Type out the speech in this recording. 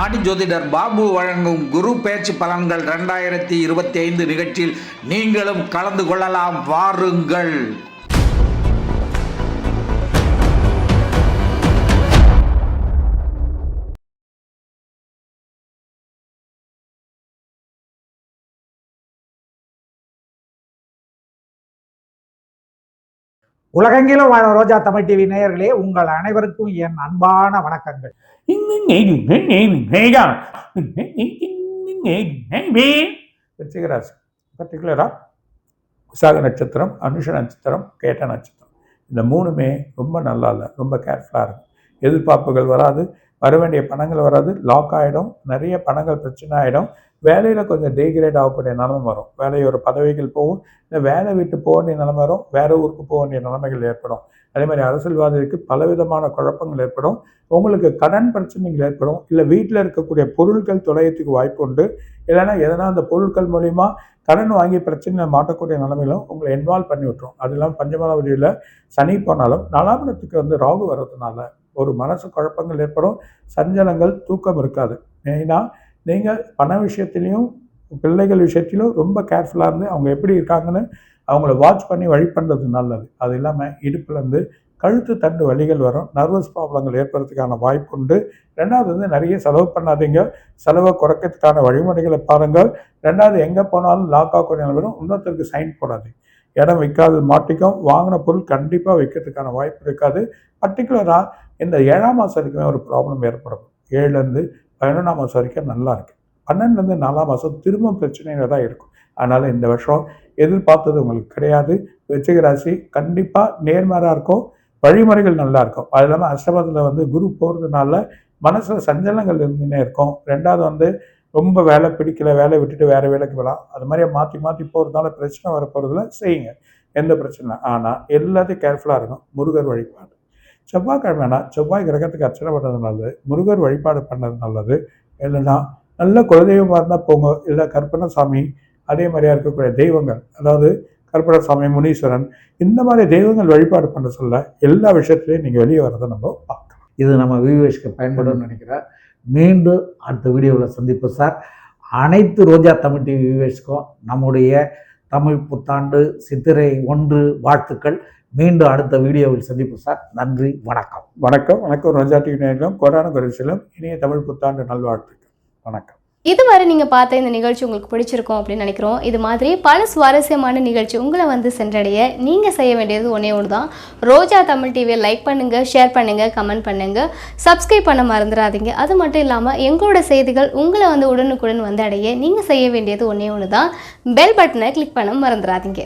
நாடி ஜோதிடர் பாபு வழங்கும் குரு பேச்சு பலன்கள் 2025 நிகழ்ச்சியில் நீங்களும் கலந்து கொள்ளலாம். வாருங்கள். உலகெங்கிலும் வாழும் ரோஜா தமிழ் டிவி நேயர்களே, உங்கள் அனைவருக்கும் என் அன்பான வணக்கங்கள். விருச்சிகராசி பர்டிகுலராக விசாக நட்சத்திரம், அனுஷ நட்சத்திரம், கேட்ட நட்சத்திரம், இந்த மூணுமே ரொம்ப நல்லா இல்லை. ரொம்ப கேர்ஃபுல்லாக இருக்கும். எதிர்பார்ப்புகள் வராது, வர வேண்டிய பணங்கள் வராது, லாக் ஆகிடும், நிறைய பணங்கள் பிரச்சனை ஆகிடும். வேலையில் கொஞ்சம் டீக்ரேட் ஆகக்கூடிய நிலைமை வரும். வேலையோட பதவிகள் போகும், இல்லை வேலை விட்டு போக வேண்டிய நிலைமை வரும், வேறு ஊருக்கு போக வேண்டிய நிலைமைகள் ஏற்படும். அதே மாதிரி அரசியல்வாதிகளுக்கு பலவிதமான குழப்பங்கள் ஏற்படும். உங்களுக்கு கடன் பிரச்சனைகள் ஏற்படும். இல்லை வீட்டில் இருக்கக்கூடிய பொருட்கள் தொலையத்துக்கு வாய்ப்பு உண்டு. இல்லைன்னா எதனா அந்த பொருட்கள் மூலிமா கடன் வாங்கி பிரச்சனையில் மாட்டக்கூடிய நிலைமையிலும் உங்களை இன்வால்வ் பண்ணி விட்டுரும். அது இல்லாமல் பஞ்சமாவதியில் சனி போனாலும் 4ஆம் இடத்துக்கு ராகு வர்றதுனால ஒரு மனசு குழப்பங்கள் ஏற்படும். சஞ்சலங்கள், தூக்கம் இருக்காது. மெயினாக நீங்கள் பண விஷயத்துலையும் பிள்ளைகள் விஷயத்திலும் ரொம்ப கேர்ஃபுல்லாக இருந்து அவங்க எப்படி இருக்காங்கன்னு அவங்கள வாட்ச் பண்ணி வழி பண்ணுறது நல்லது. அது இல்லாமல் இடுப்புலேருந்து கழுத்து தண்டு வலிகள் வரும், நர்வஸ் ப்ராப்ளங்கள் ஏற்படுறதுக்கான வாய்ப்பு உண்டு. ரெண்டாவது நிறைய செலவு பண்ணாதீங்க, செலவை குறைக்கிறதுக்கான வழிமுறைகளை பாருங்கள். ரெண்டாவது எங்கே போனாலும் லாக் ஆகக்கூடிய வரும், இன்னொருத்தருக்கு சைன் போடாதீங்க. இடம் விற்காது மாட்டிக்கும், வாங்கின பொருள் கண்டிப்பாக விற்கிறதுக்கான வாய்ப்பு இருக்காது. பர்டிகுலராக இந்த 7ஆம் மாதம் வரைக்குமே ஒரு ப்ராப்ளம் ஏற்படும். 7லேருந்து 11ஆம் மாதம் வரைக்கும் நல்லா இருக்குது. 12லேருந்து 4ஆம் மாதம் திரும்ப பிரச்சனைகள் தான் இருக்கும். அதனால் இந்த வருஷம் எதிர்பார்த்தது உங்களுக்கு கிடையாது. விருச்சிக ராசி கண்டிப்பாக நேர்மாறாக இருக்கும், வழிமுறைகள் நல்லா இருக்கும். அது இல்லாமல் அஷ்டமத்தில் குரு போகிறதுனால மனசில் சஞ்சலங்கள் இருந்துன்னே இருக்கும். ரெண்டாவது ரொம்ப வேலை பிடிக்கல, வேலை விட்டுட்டு வேறு வேலைக்கு போகலாம். அது மாதிரியே மாற்றி மாற்றி போகிறதுனால பிரச்சனை வர போகிறதுல செய்யுங்க, எந்த பிரச்சனை. ஆனால் எல்லாத்தையும் கேர்ஃபுல்லாக இருக்கும். முருகர் வழிபாடு செவ்வாய்க்கிழமைனா செவ்வாய் கிரகத்துக்கு அர்ச்சனை பண்ணுறது நல்லது, முருகர் வழிபாடு பண்ணுறது நல்லது. இல்லைன்னா நல்ல குலதெய்வமாக இருந்தால் போங்க, இல்லை கற்பனசாமி அதே மாதிரியா இருக்கக்கூடிய தெய்வங்கள், அதாவது கற்பனசாமி, முனீஸ்வரன், இந்த மாதிரி தெய்வங்கள் வழிபாடு பண்ண சொல்ல எல்லா விஷயத்துலையும் நீங்கள் வெளியே வர்றதை நம்ம பார்க்கலாம். இது நம்ம வியூவர்ஸ்க்கு பயன்படும் நினைக்கிறேன். மீண்டும் அடுத்த வீடியோவில் சந்திப்போம் சார். அனைத்து ரோஜா தமிழ் டிவி வியூவர்ஸ்க்கும் நம்முடைய தமிழ் புத்தாண்டு சித்திரை 1 வாழ்த்துக்கள். மீண்டும் அடுத்த வீடியோவில் சந்திப்போம் சார். நன்றி, வணக்கம். வணக்கம். வணக்கம் ரோஜா டிவி நேயர்களும் கொரோனா குறைசிலும் இனிய தமிழ் புத்தாண்டு நல்வாழ்த்துக்கள். வணக்கம். இதுவரை நீங்கள் பார்த்த இந்த நிகழ்ச்சி உங்களுக்கு பிடிச்சிருக்கும் அப்படின்னு நினைக்கிறோம். இது மாதிரி பல சுவாரஸ்யமான நிகழ்ச்சி உங்களை சென்றடைய நீங்கள் செய்ய வேண்டியது ஒன்றே ஒன்று தான். ரோஜா தமிழ் டிவியை லைக் பண்ணுங்கள், ஷேர் பண்ணுங்கள், கமெண்ட் பண்ணுங்கள், சப்ஸ்கிரைப் பண்ண மறந்துடாதீங்க. அது மட்டும் இல்லாமல் எங்களோட செய்திகள் உங்களை உடனுக்குடன் அடைய நீங்கள் செய்ய வேண்டியது ஒன்றே ஒன்று தான். பெல் பட்டனை கிளிக் பண்ண மறந்துடாதீங்க.